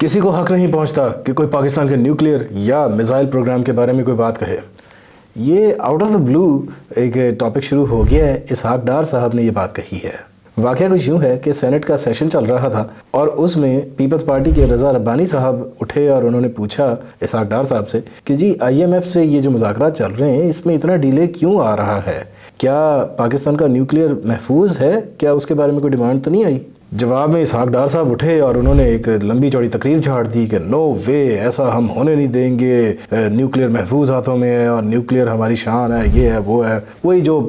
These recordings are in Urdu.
کسی کو حق نہیں پہنچتا کہ کوئی پاکستان کے نیوکلیئر یا میزائل پروگرام کے بارے میں کوئی بات کہے. یہ آؤٹ آف دا بلو ایک ٹاپک شروع ہو گیا ہے. اسحاق ڈار صاحب نے یہ بات کہی ہے. واقعہ کچھ یوں ہے کہ سینٹ کا سیشن چل رہا تھا اور اس میں پیپلز پارٹی کے رضا ربانی صاحب اٹھے اور انہوں نے پوچھا اسحاق ڈار صاحب سے کہ جی IMF سے یہ جو مذاکرات چل رہے ہیں اس میں اتنا ڈیلے کیوں آ رہا ہے؟ کیا پاکستان کا نیوکلیئر محفوظ ہے؟ کیا اس کے بارے میں کوئی ڈیمانڈ تو نہیں آئی؟ جواب میں اسحاق ڈار صاحب اٹھے اور انہوں نے ایک لمبی چوڑی تقریر جھاڑ دی کہ نو وے، ایسا ہم ہونے نہیں دیں گے، نیوکلیئر محفوظ ہاتھوں میں ہے اور نیوکلیئر ہماری شان ہے، یہ ہے وہ ہے، وہی جو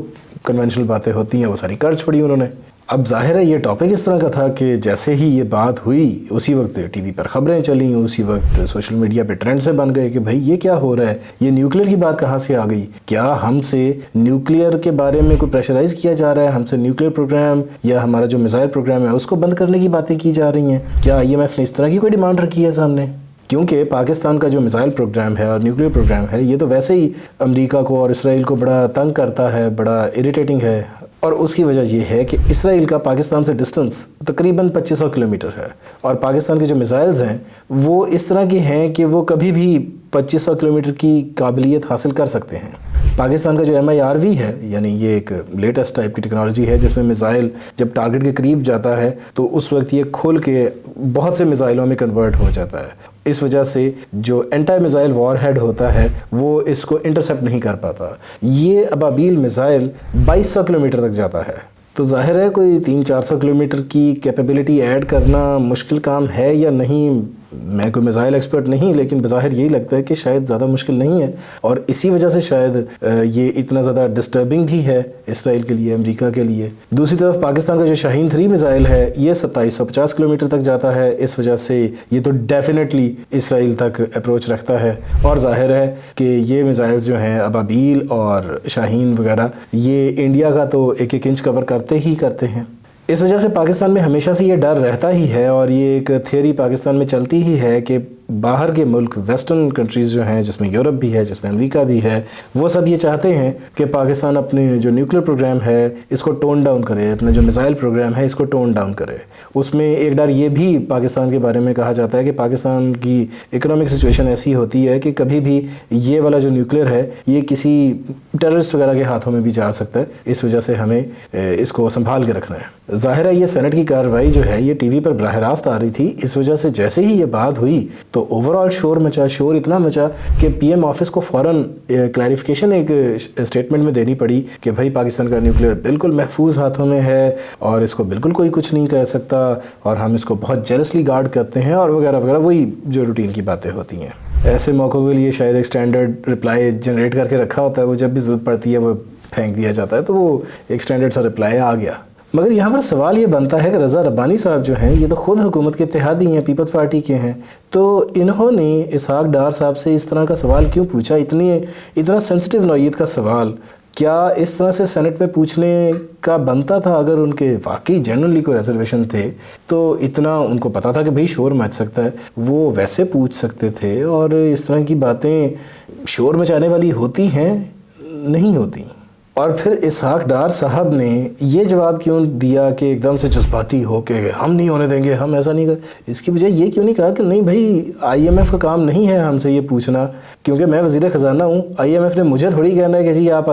کنونشنل باتیں ہوتی ہیں وہ ساری کر چھوڑی انہوں نے. اب ظاہر ہے یہ ٹاپک اس طرح کا تھا کہ جیسے ہی یہ بات ہوئی اسی وقت ٹی وی پر خبریں چلیں، اسی وقت سوشل میڈیا پہ ٹرینڈ سے بن گئے کہ بھائی یہ کیا ہو رہا ہے، یہ نیوکلیئر کی بات کہاں سے آ گئی؟ کیا ہم سے نیوکلیئر کے بارے میں کوئی پریشرائز کیا جا رہا ہے؟ ہم سے نیوکلیئر پروگرام یا ہمارا جو میزائل پروگرام ہے اس کو بند کرنے کی باتیں کی جا رہی ہیں؟ کیا IMF نے اس طرح کی کوئی ڈیمانڈ رکھی ہے سامنے؟ کیونکہ پاکستان کا جو میزائل پروگرام ہے اور نیوکلیئر پروگرام ہے یہ تو ویسے ہی امریکہ کو اور اسرائیل کو بڑا تنگ کرتا ہے، بڑا اریٹیٹنگ ہے. اور اس کی وجہ یہ ہے کہ اسرائیل کا پاکستان سے ڈسٹنس تقریباً 2500 کلومیٹر ہے اور پاکستان کے جو میزائلز ہیں وہ اس طرح کے ہیں کہ وہ کبھی بھی 2500 کلومیٹر کی قابلیت حاصل کر سکتے ہیں. پاکستان کا جو MIRV ہے، یعنی یہ ایک لیٹسٹ ٹائپ کی ٹیکنالوجی ہے جس میں میزائل جب ٹارگٹ کے قریب جاتا ہے تو اس وقت یہ کھل کے بہت سے میزائلوں میں کنورٹ ہو جاتا ہے. اس وجہ سے جو اینٹی میزائل وار ہیڈ ہوتا ہے وہ اس کو انٹرسیپٹ نہیں کر پاتا. یہ ابابیل میزائل 2200 کلومیٹر تک جاتا ہے. تو ظاہر ہے کوئی 300-400 کلومیٹر کی کیپیبلٹی ایڈ کرنا مشکل کام ہے یا نہیں؟ میں کوئی میزائل ایکسپرٹ نہیں، لیکن بظاہر یہی لگتا ہے کہ شاید زیادہ مشکل نہیں ہے اور اسی وجہ سے شاید یہ اتنا زیادہ ڈسٹربنگ بھی ہے اسرائیل کے لیے، امریکہ کے لیے. دوسری طرف پاکستان کا جو شاہین 3 میزائل ہے یہ 2750 کلومیٹر تک جاتا ہے. اس وجہ سے یہ تو ڈیفینیٹلی اسرائیل تک اپروچ رکھتا ہے اور ظاہر ہے کہ یہ میزائل جو ہیں ابابیل اور شاہین وغیرہ یہ انڈیا کا تو 1-1 انچ کور کرتے ہی کرتے ہیں. اس وجہ سے پاکستان میں ہمیشہ سے یہ ڈر رہتا ہی ہے اور یہ ایک تھیوری پاکستان میں چلتی ہی ہے کہ باہر کے ملک ویسٹرن کنٹریز جو ہیں جس میں یورپ بھی ہے، جس میں امریکہ بھی ہے، وہ سب یہ چاہتے ہیں کہ پاکستان اپنے جو نیوکلیئر پروگرام ہے اس کو ٹون ڈاؤن کرے، اپنے جو میزائل پروگرام ہے اس کو ٹون ڈاؤن کرے. اس میں ایک ڈر یہ بھی پاکستان کے بارے میں کہا جاتا ہے کہ پاکستان کی اکنامک سچویشن ایسی ہوتی ہے کہ کبھی بھی یہ والا جو نیوکلیئر ہے یہ کسی ٹیررسٹ وغیرہ کے ہاتھوں میں بھی جا سکتا ہے. اس وجہ سے ہمیں اس کو سنبھال کے رکھنا ہے. ظاہر ہے یہ سینٹ کی کارروائی جو ہے یہ ٹی وی پر براہ راست آ رہی تھی. اس وجہ سے جیسے ہی یہ بات ہوئی تو اوور آل شور اتنا مچا کہ PM آفس کو فوراً کلیریفیکیشن ایک اسٹیٹمنٹ میں دینی پڑی کہ بھائی پاکستان کا نیوکلیئر بالکل محفوظ ہاتھوں میں ہے اور اس کو بالکل کوئی کچھ نہیں کہہ سکتا اور ہم اس کو بہت جیلسلی گارڈ کرتے ہیں اور وغیرہ وغیرہ، وہی جو روٹین کی باتیں ہوتی ہیں. ایسے موقعوں کے لیے شاید ایک سٹینڈرڈ رپلائی جنریٹ کر کے رکھا ہوتا ہے، وہ جب بھی ضرورت پڑتی ہے وہ پھینک دیا جاتا ہے، تو وہ ایک سٹینڈرڈ سا رپلائی آ گیا. مگر یہاں پر سوال یہ بنتا ہے کہ رضا ربانی صاحب جو ہیں یہ تو خود حکومت کے اتحادی ہیں، پیپلز پارٹی کے ہیں، تو انہوں نے اسحاق ڈار صاحب سے اس طرح کا سوال کیوں پوچھا؟ اتنا سینسٹیو نوعیت کا سوال کیا اس طرح سے سینٹ میں پوچھنے کا بنتا تھا؟ اگر ان کے واقعی جنرلی کوئی ریزرویشن تھے تو اتنا ان کو پتا تھا کہ بھئی شور مچ سکتا ہے، وہ ویسے پوچھ سکتے تھے. اور اس طرح کی باتیں شور مچانے والی ہوتی ہیں؟ نہیں ہوتی. اور پھر اسحاق ڈار صاحب نے یہ جواب کیوں دیا کہ ایک دم سے جذباتی ہو کے ہم نہیں ہونے دیں گے، ہم ایسا نہیں کر؟ اس کی بجائے یہ کیوں نہیں کہا کہ نہیں بھائی IMF کا کام نہیں ہے ہم سے یہ پوچھنا، کیونکہ میں وزیر خزانہ ہوں. IMF نے مجھے تھوڑی کہنا ہے کہ جی آپ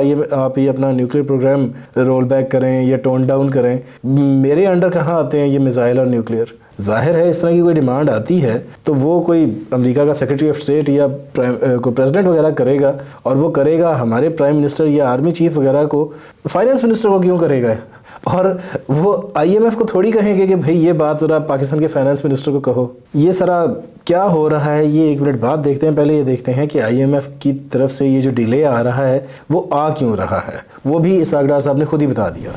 یہ اپنا نیوکلیئر پروگرام رول بیک کریں یا ٹون ڈاؤن کریں. میرے انڈر کہاں آتے ہیں یہ میزائل اور نیوکلیئر؟ ظاہر ہے اس طرح کی کوئی ڈیمانڈ آتی ہے تو وہ کوئی امریکہ کا سیکرٹری آف اسٹیٹ یا کوئی پریزیڈنٹ وغیرہ کرے گا، اور وہ کرے گا ہمارے پرائم منسٹر یا آرمی چیف وغیرہ کو، فائنانس منسٹر کو کیوں کرے گا؟ اور وہ IMF کو تھوڑی کہیں گے کہ بھئی یہ بات ذرا پاکستان کے فائنانس منسٹر کو کہو. یہ سارا کیا ہو رہا ہے یہ 1 منٹ بعد دیکھتے ہیں. پہلے یہ دیکھتے ہیں کہ IMF کی طرف سے یہ جو ڈیلے آ رہا ہے وہ آ کیوں رہا ہے. وہ بھی اسحاق ڈار صاحب نے خود ہی بتا دیا.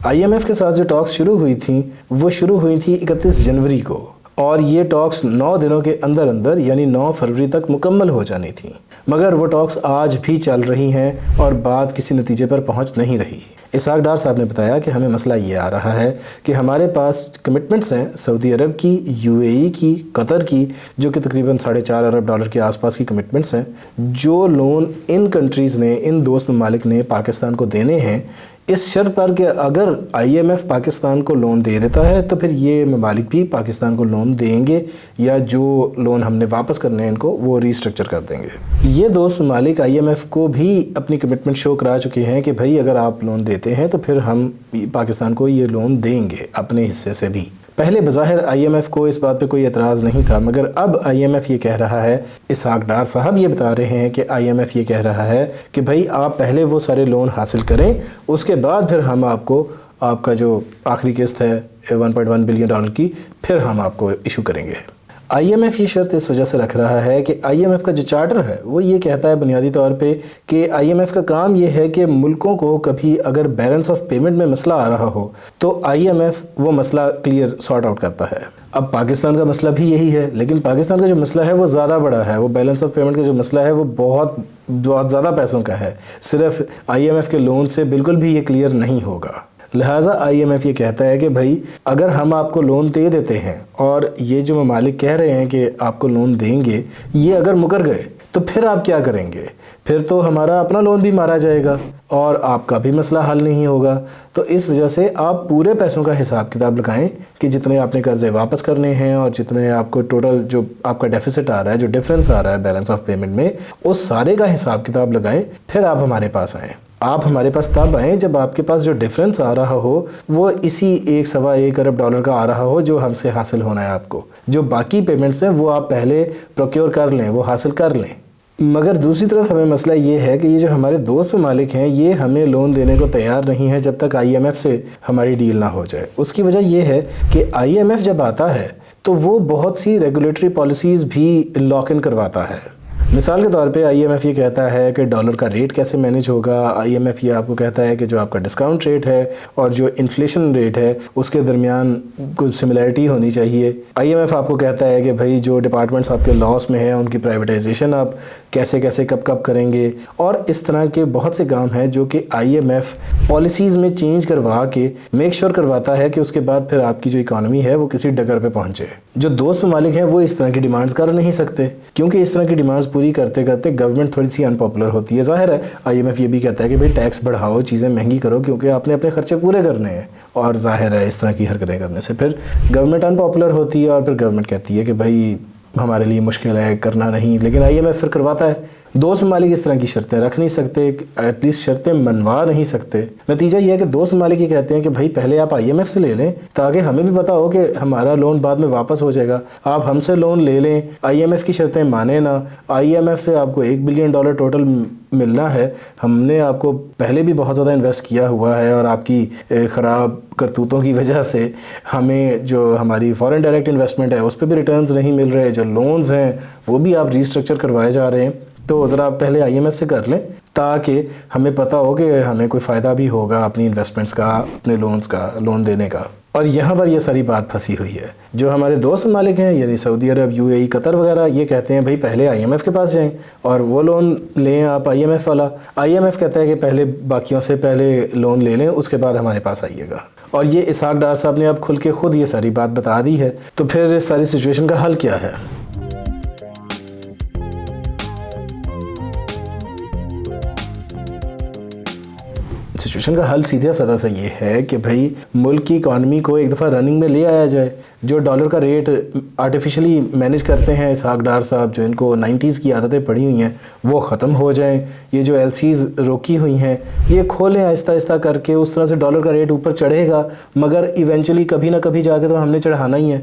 IMF کے ساتھ جو ٹاکس شروع ہوئی تھیں وہ شروع ہوئی تھی 31 جنوری کو اور یہ ٹاکس 9 دنوں کے اندر یعنی 9 فروری تک مکمل ہو جانی تھیں. مگر وہ ٹاکس آج بھی چل رہی ہیں اور بات کسی نتیجے پر پہنچ نہیں رہی. اسحاق ڈار صاحب نے بتایا کہ ہمیں مسئلہ یہ آ رہا ہے کہ ہمارے پاس کمٹمنٹس ہیں سعودی عرب کی، UAE کی، قطر کی، جو کہ تقریباً $4.5 ارب کے آس پاس کی کمٹمنٹس ہیں. جو لون ان کنٹریز نے، ان دوست ممالک نے پاکستان کو دینے ہیں، اس شرط پر کہ اگر IMF پاکستان کو لون دے دیتا ہے تو پھر یہ ممالک بھی پاکستان کو لون دیں گے یا جو لون ہم نے واپس کرنے ہیں ان کو وہ ری اسٹرکچر کر دیں گے۔ یہ دوست ممالک IMF کو بھی اپنی کمٹمنٹ شو کرا چکے ہیں کہ بھائی اگر آپ لون دیتے ہیں تو پھر ہم پاکستان کو یہ لون دیں گے اپنے حصے سے بھی۔ پہلے بظاہر IMF کو اس بات پہ کوئی اعتراض نہیں تھا، مگر اب IMF یہ کہہ رہا ہے، اسحاق ڈار صاحب یہ بتا رہے ہیں کہ IMF یہ کہہ رہا ہے کہ بھائی آپ پہلے وہ سارے لون حاصل کریں، اس کے بعد پھر ہم آپ کا جو آخری قسط ہے 1.1 بلین ڈالر کی پھر ہم آپ کو ایشو کریں گے۔ IMF یہ شرط اس وجہ سے رکھ رہا ہے کہ IMF کا جو چارٹر ہے وہ یہ کہتا ہے بنیادی طور پہ کہ IMF کا کام یہ ہے کہ ملکوں کو کبھی اگر بیلنس آف پیمنٹ میں مسئلہ آ رہا ہو تو IMF وہ مسئلہ کلیئر سارٹ آؤٹ کرتا ہے۔ اب پاکستان کا مسئلہ بھی یہی ہے، لیکن پاکستان کا جو مسئلہ ہے وہ زیادہ بڑا ہے، وہ بیلنس آف پیمنٹ کا جو مسئلہ ہے وہ بہت زیادہ پیسوں کا ہے، صرف IMF کے لون سے بالکل بھی یہ کلیئر نہیں ہوگا۔ لہٰذا IMF یہ کہتا ہے کہ بھائی اگر ہم آپ کو لون دے دیتے ہیں اور یہ جو ممالک کہہ رہے ہیں کہ آپ کو لون دیں گے، یہ اگر مکر گئے تو پھر آپ کیا کریں گے؟ پھر تو ہمارا اپنا لون بھی مارا جائے گا اور آپ کا بھی مسئلہ حل نہیں ہوگا۔ تو اس وجہ سے آپ پورے پیسوں کا حساب کتاب لگائیں کہ جتنے آپ نے قرضے واپس کرنے ہیں اور جتنے آپ کو ٹوٹل جو آپ کا ڈیفیسٹ آ رہا ہے، جو ڈفرینس آ رہا ہے بیلنس آف پیمنٹ میں، اس سارے کا حساب کتاب لگائیں، پھر آپ ہمارے پاس آئیں۔ آپ ہمارے پاس تب آئیں جب آپ کے پاس جو ڈیفرنس آ رہا ہو وہ اسی 1.25 ارب ڈالر کا آ رہا ہو جو ہم سے حاصل ہونا ہے آپ کو۔ جو باقی پیمنٹس ہیں وہ آپ پہلے پروکیور کر لیں، وہ حاصل کر لیں۔ مگر دوسری طرف ہمیں مسئلہ یہ ہے کہ یہ جو ہمارے دوست ممالک ہیں یہ ہمیں لون دینے کو تیار نہیں ہیں جب تک IMF سے ہماری ڈیل نہ ہو جائے۔ اس کی وجہ یہ ہے کہ IMF جب آتا ہے تو وہ بہت سی ریگولیٹری پالیسیز بھی لاک ان کرواتا ہے۔ مثال کے طور پہ IMF یہ کہتا ہے کہ ڈالر کا ریٹ کیسے مینیج ہوگا، IMF یہ آپ کو کہتا ہے کہ جو آپ کا ڈسکاؤنٹ ریٹ ہے اور جو انفلیشن ریٹ ہے اس کے درمیان کچھ سملیرٹی ہونی چاہیے۔ IMF آپ کو کہتا ہے کہ بھائی جو ڈپارٹمنٹس آپ کے لاس میں ہیں ان کی پرائیویٹائزیشن آپ کیسے کب کریں گے، اور اس طرح کے بہت سے کام ہیں جو کہ IMF پالیسیز میں چینج کروا کے میک شور کرواتا ہے کہ اس کے بعد پھر آپ کی جو اکانومی ہے وہ کسی ڈگر پہ پہنچے۔ جو دوست ممالک ہیں وہ اس طرح کی ڈیمانڈز کر نہیں سکتے کیونکہ اس طرح کی ڈیمانڈز پوری کرتے گورنمنٹ تھوڑی سی انپاپولر ہوتی ہے۔ ظاہر ہے IMF یہ بھی کہتا ہے کہ بھئی ٹیکس بڑھاؤ، چیزیں مہنگی کرو کیونکہ آپ نے اپنے خرچے پورے کرنے ہیں، اور ظاہر ہے اس طرح کی حرکتیں کرنے سے پھر گورنمنٹ انپاپولر ہوتی ہے اور پھر گورنمنٹ کہتی ہے کہ بھئی ہمارے لیے مشکل ہے کرنا نہیں، لیکن IMF پھر کرواتا ہے۔ دوست ممالک اس طرح کی شرطیں رکھ نہیں سکتے، ایٹ لیسٹ شرطیں منوا نہیں سکتے۔ نتیجہ یہ ہے کہ دوست ممالک یہ کہتے ہیں کہ بھائی پہلے آپ IMF سے لے لیں تاکہ ہمیں بھی پتا ہو کہ ہمارا لون بعد میں واپس ہو جائے گا۔ آپ ہم سے لون لے لیں، IMF کی شرطیں مانیں نہ، IMF سے آپ کو $1 بلین ٹوٹل ملنا ہے، ہم نے آپ کو پہلے بھی بہت زیادہ انویسٹ کیا ہوا ہے اور آپ کی خراب کرتوتوں کی وجہ سے ہمیں جو ہماری فارن ڈائریکٹ انویسٹمنٹ ہے اس پہ بھی ریٹرنز نہیں مل رہے، جو لونز ہیں وہ بھی آپ ریسٹرکچر کروائے جا رہے ہیں۔ تو ذرا آپ پہلے IMF سے کر لیں تاکہ ہمیں پتہ ہو کہ ہمیں کوئی فائدہ بھی ہوگا اپنی انویسٹمنٹس کا، اپنے لونز کا، لون دینے کا۔ اور یہاں پر یہ ساری بات پھنسی ہوئی ہے۔ جو ہمارے دوست ممالک ہیں یعنی سعودی عرب، UAE، قطر وغیرہ، یہ کہتے ہیں بھئی پہلے IMF کے پاس جائیں اور وہ لون لیں آپ IMF والا۔ IMF کہتا ہے کہ پہلے باقیوں سے پہلے لون لے لیں، اس کے بعد ہمارے پاس آئیے گا۔ اور یہ اسحاق ڈار صاحب نے اب کھل کے خود یہ ساری بات بتا دی ہے۔ تو پھر اس ساری سچویشن کا حل کیا ہے؟ سچویشن کا حل سیدھا سادہ سا یہ ہے کہ بھائی ملک کی اکانومی کو ایک دفعہ رننگ میں لے آیا جائے۔ جو ڈالر کا ریٹ آرٹیفیشلی مینیج کرتے ہیں اسحاق ڈار صاحب، جو ان کو 90s کی عادتیں پڑی ہوئی ہیں، وہ ختم ہو جائیں۔ یہ جو LCs روکی ہوئی ہیں یہ کھولیں آہستہ آہستہ کر کے، اس طرح سے ڈالر کا ریٹ اوپر چڑھے گا، مگر ایونچولی کبھی نہ کبھی جا کے تو ہم نے چڑھانا ہی ہے۔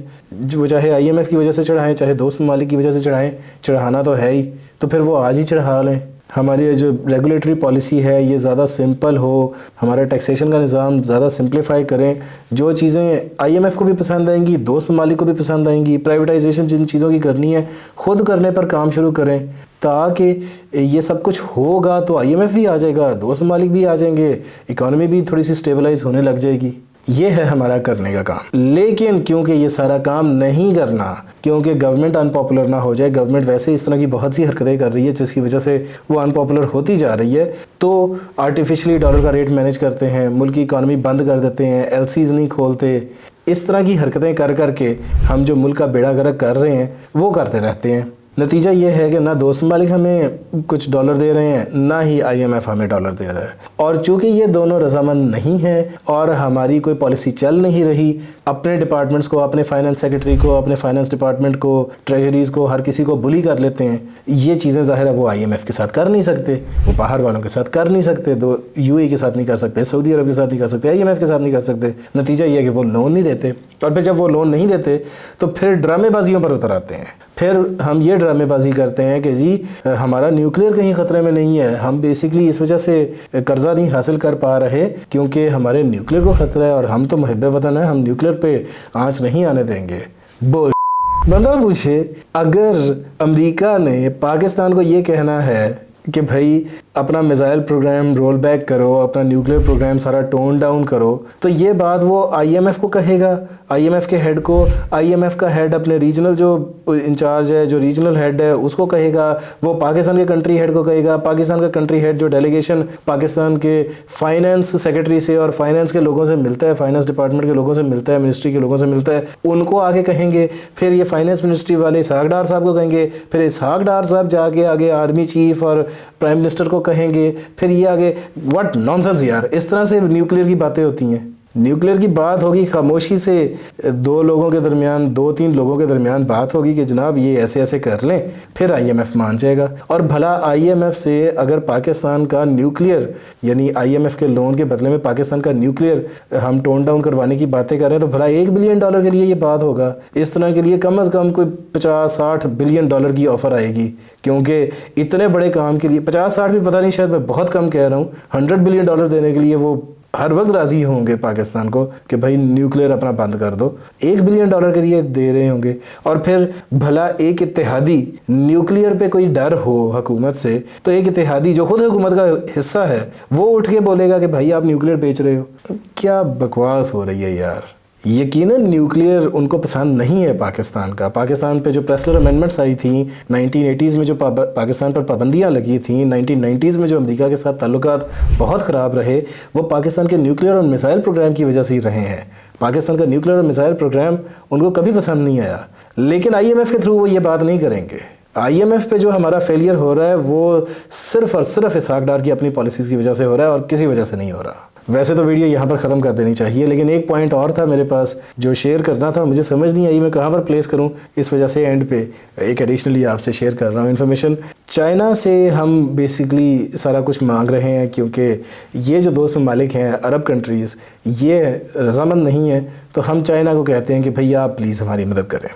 وہ چاہے IMF کی وجہ سے چڑھائیں، چاہے دوست ممالک کی وجہ سے چڑھائیں، چڑھانا تو ہے ہی، تو پھر وہ آج ہی چڑھا لیں۔ ہماری جو ریگولیٹری پالیسی ہے یہ زیادہ سمپل ہو، ہمارا ٹیکسیشن کا نظام زیادہ سمپلیفائی کریں، جو چیزیں IMF کو بھی پسند آئیں گی، دوست ممالک کو بھی پسند آئیں گی۔ پرائیویٹائزیشن جن چیزوں کی کرنی ہے خود کرنے پر کام شروع کریں، تاکہ یہ سب کچھ ہوگا تو IMF بھی آ جائے گا، دوست ممالک بھی آ جائیں گے، اکانومی بھی تھوڑی سی سٹیبلائز ہونے لگ جائے گی۔ یہ ہے ہمارا کرنے کا کام۔ لیکن کیونکہ یہ سارا کام نہیں کرنا، کیونکہ گورنمنٹ ان پاپولر نہ ہو جائے، گورنمنٹ ویسے اس طرح کی بہت سی حرکتیں کر رہی ہے جس کی وجہ سے وہ ان پاپولر ہوتی جا رہی ہے، تو آرٹیفیشلی ڈالر کا ریٹ مینیج کرتے ہیں، ملک کی اکانومی بند کر دیتے ہیں، LCs نہیں کھولتے، اس طرح کی حرکتیں کر کے ہم جو ملک کا بیڑا غرق کر رہے ہیں وہ کرتے رہتے ہیں۔ نتیجہ یہ ہے کہ نہ دوست ممالک ہمیں کچھ ڈالر دے رہے ہیں، نہ ہی IMF ہمیں ڈالر دے رہا ہے، اور چونکہ یہ دونوں رضامند نہیں ہیں اور ہماری کوئی پالیسی چل نہیں رہی، اپنے ڈپارٹمنٹس کو، اپنے فائنانس سیکرٹری کو، اپنے فائنانس ڈپارٹمنٹ کو، ٹریجریز کو، ہر کسی کو بلی کر لیتے ہیں. یہ چیزیں ظاہر ہے وہ IMF کے ساتھ کر نہیں سکتے، وہ باہر والوں کے ساتھ کر نہیں سکتے، UAE کے ساتھ نہیں کر سکتے، سعودی عرب کے ساتھ نہیں کر سکتے، IMF کے ساتھ نہیں کر سکتے. نتیجہ یہ ہے کہ وہ لون نہیں دیتے، اور پھر جب وہ لون نہیں دیتے تو پھر ڈرامے بازیوں پر اتر آتے ہیں. پھر ہم یہ ڈرامے بازی کرتے ہیں کہ جی ہمارا نیوکلیئر کہیں خطرے میں نہیں ہے، ہم بیسکلی اس وجہ سے قرضہ نہیں حاصل کر پا رہے کیونکہ ہمارے نیوکلیئر کو خطرہ ہے، اور ہم تو محب وطن ہیں، ہم نیوکلیئر پہ آنچ نہیں آنے دیں گے. بندہ پوچھے، اگر امریکہ نے پاکستان کو یہ کہنا ہے کہ بھائی اپنا میزائل پروگرام رول بیک کرو، اپنا نیوکلیئر پروگرام سارا ٹون ڈاؤن کرو، تو یہ بات وہ IMF کو کہے گا، IMF کے ہیڈ کو. IMF کا ہیڈ اپنے ریجنل جو انچارج ہے، جو ریجنل ہیڈ ہے، اس کو کہے گا. وہ پاکستان کے کنٹری ہیڈ کو کہے گا. پاکستان کا کنٹری ہیڈ جو ڈیلیگیشن پاکستان کے فائنانس سیکرٹری سے اور فائنانس کے لوگوں سے ملتا ہے، فائنانس ڈپارٹمنٹ کے لوگوں سے ملتا ہے، منسٹری کے لوگوں سے ملتا ہے، ان کو آگے کہیں گے. پھر یہ فائنانس منسٹری والے اسحاق ڈار صاحب کو کہیں گے. پھر اسحاق ڈار صاحب جا کے آگے آرمی چیف اور پرائم منسٹر کو کہیں گے. پھر یہ آگے واٹ نانسنس یار. اس طرح سے نیوکلیئر کی باتیں ہوتی ہیں. نیوکلیئر کی بات ہوگی خاموشی سے، دو لوگوں کے درمیان، 2-3 لوگوں کے درمیان بات ہوگی کہ جناب یہ ایسے ایسے کر لیں، پھر IMF مان جائے گا. اور بھلا IMF سے اگر پاکستان کا نیوکلیئر، یعنی IMF کے لون کے بدلے میں پاکستان کا نیوکلیئر ہم ٹون ڈاؤن کروانے کی باتیں کر رہے ہیں، تو بھلا $1 بلین کے لیے یہ بات ہوگا. اس طرح کے لیے کم از کم کوئی $50-60 بلین کی آفر آئے گی، کیونکہ اتنے بڑے کام کے لیے 50-60 بھی پتہ نہیں، شاید میں بہت کم کہہ رہا ہوں. $100 بلین دینے کے لیے وہ ہر وقت راضی ہوں گے پاکستان کو کہ بھائی نیوکلیئر اپنا بند کر دو. $1 بلین کے لیے دے رہے ہوں گے. اور پھر بھلا ایک اتحادی، نیوکلیئر پہ کوئی ڈر ہو حکومت سے، تو ایک اتحادی جو خود حکومت کا حصہ ہے وہ اٹھ کے بولے گا کہ بھائی آپ نیوکلیئر بیچ رہے ہو. کیا بکواس ہو رہی ہے یار. یقیناً نیوکلیئر ان کو پسند نہیں ہے پاکستان کا. پاکستان پہ جو پریسلر امینڈمنٹس آئی تھیں 1980s میں، جو پاکستان پر پابندیاں لگی تھیں 1990s میں، جو امریکہ کے ساتھ تعلقات بہت خراب رہے، وہ پاکستان کے نیوکلیئر اور میزائل پروگرام کی وجہ سے ہی رہے ہیں. پاکستان کا نیوکلیئر اور میزائل پروگرام ان کو کبھی پسند نہیں آیا. لیکن IMF کے تھرو وہ یہ بات نہیں کریں گے. IMF پہ جو ہمارا فیلئر ہو رہا ہے وہ صرف اور صرف اسحاق ڈار کی اپنی پالیسیز کی وجہ سے ہو رہا ہے، اور کسی وجہ سے نہیں ہو رہا. ویسے تو ویڈیو یہاں پر ختم کر دینی چاہیے، لیکن ایک پوائنٹ اور تھا میرے پاس جو شیئر کرنا تھا، مجھے سمجھ نہیں آئی میں کہاں پر پلیس کروں، اس وجہ سے اینڈ پہ ایک ایڈیشنلی آپ سے شیئر کر رہا ہوں انفارمیشن. چائنا سے ہم بیسکلی سارا کچھ مانگ رہے ہیں کیونکہ یہ جو دوست ممالک ہیں عرب کنٹریز، یہ رضامند نہیں ہیں. تو ہم چائنا کو کہتے ہیں کہ بھئی آپ پلیز ہماری مدد کریں.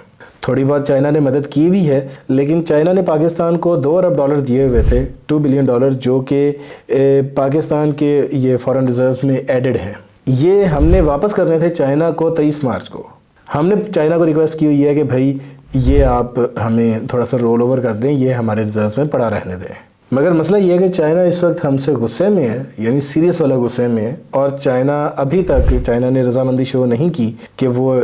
تھوڑی بہت چائنا نے مدد کی بھی ہے، لیکن چائنا نے پاکستان کو $2 ارب دیے ہوئے تھے، $2 بلین، جو کہ پاکستان کے یہ فارن ریزروز میں ایڈڈ ہیں. یہ ہم نے واپس کرنے تھے چائنا کو 23 مارچ کو. ہم نے چائنا کو ریکویسٹ کی ہوئی ہے کہ بھائی یہ آپ ہمیں تھوڑا سا رول اوور کر دیں، یہ ہمارے ریزروز میں پڑا رہنے دیں. مگر مسئلہ یہ ہے کہ چائنا اس وقت ہم سے غصے میں ہے، یعنی سیریس والا غصے میں ہے، اور ابھی تک چائنا نے رضامندی شو نہیں کی کہ وہ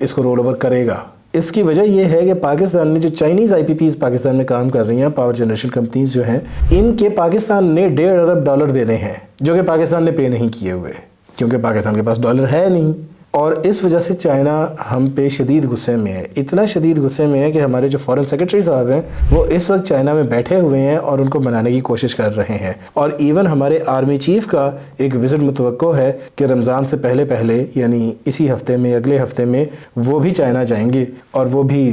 اس کو رول اوور کرے گا. اس کی وجہ یہ ہے کہ پاکستان نے جو چائنیز IPPs پاکستان میں کام کر رہی ہیں، پاور جنریشن کمپنیز جو ہیں، ان کے پاکستان نے $1.5 ارب دینے ہیں، جو کہ پاکستان نے پے نہیں کیے ہوئے، کیونکہ پاکستان کے پاس ڈالر ہے نہیں. اور اس وجہ سے چائنا ہم پہ شدید غصے میں ہے. اتنا شدید غصے میں ہے کہ ہمارے جو فارن سیکرٹری صاحب ہیں وہ اس وقت چائنا میں بیٹھے ہوئے ہیں اور ان کو منانے کی کوشش کر رہے ہیں. اور ایون ہمارے آرمی چیف کا ایک وزٹ متوقع ہے کہ رمضان سے پہلے یعنی اسی ہفتے میں، اگلے ہفتے میں وہ بھی چائنا جائیں گے اور وہ بھی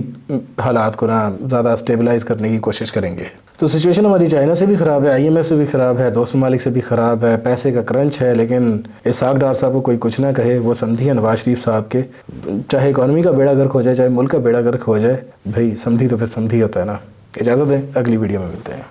حالات کو زیادہ اسٹیبلائز کرنے کی کوشش کریں گے. تو سچویشن ہماری چائنا سے بھی خراب ہے، IMF سے بھی خراب ہے، دوست ممالک سے بھی خراب ہے، پیسے کا کرنچ ہے. لیکن اسحاق ڈار صاحب کو کوئی کچھ نہ کہے، وہ سمدھی نواز شریف صاحب کے، چاہے اکانومی کا بیڑا گرک ہو جائے، چاہے ملک کا بیڑا گرک ہو جائے، بھائی سمدھی تو پھر سمدھی ہوتا ہے نا. اجازت دیں، اگلی ویڈیو میں ملتے ہیں.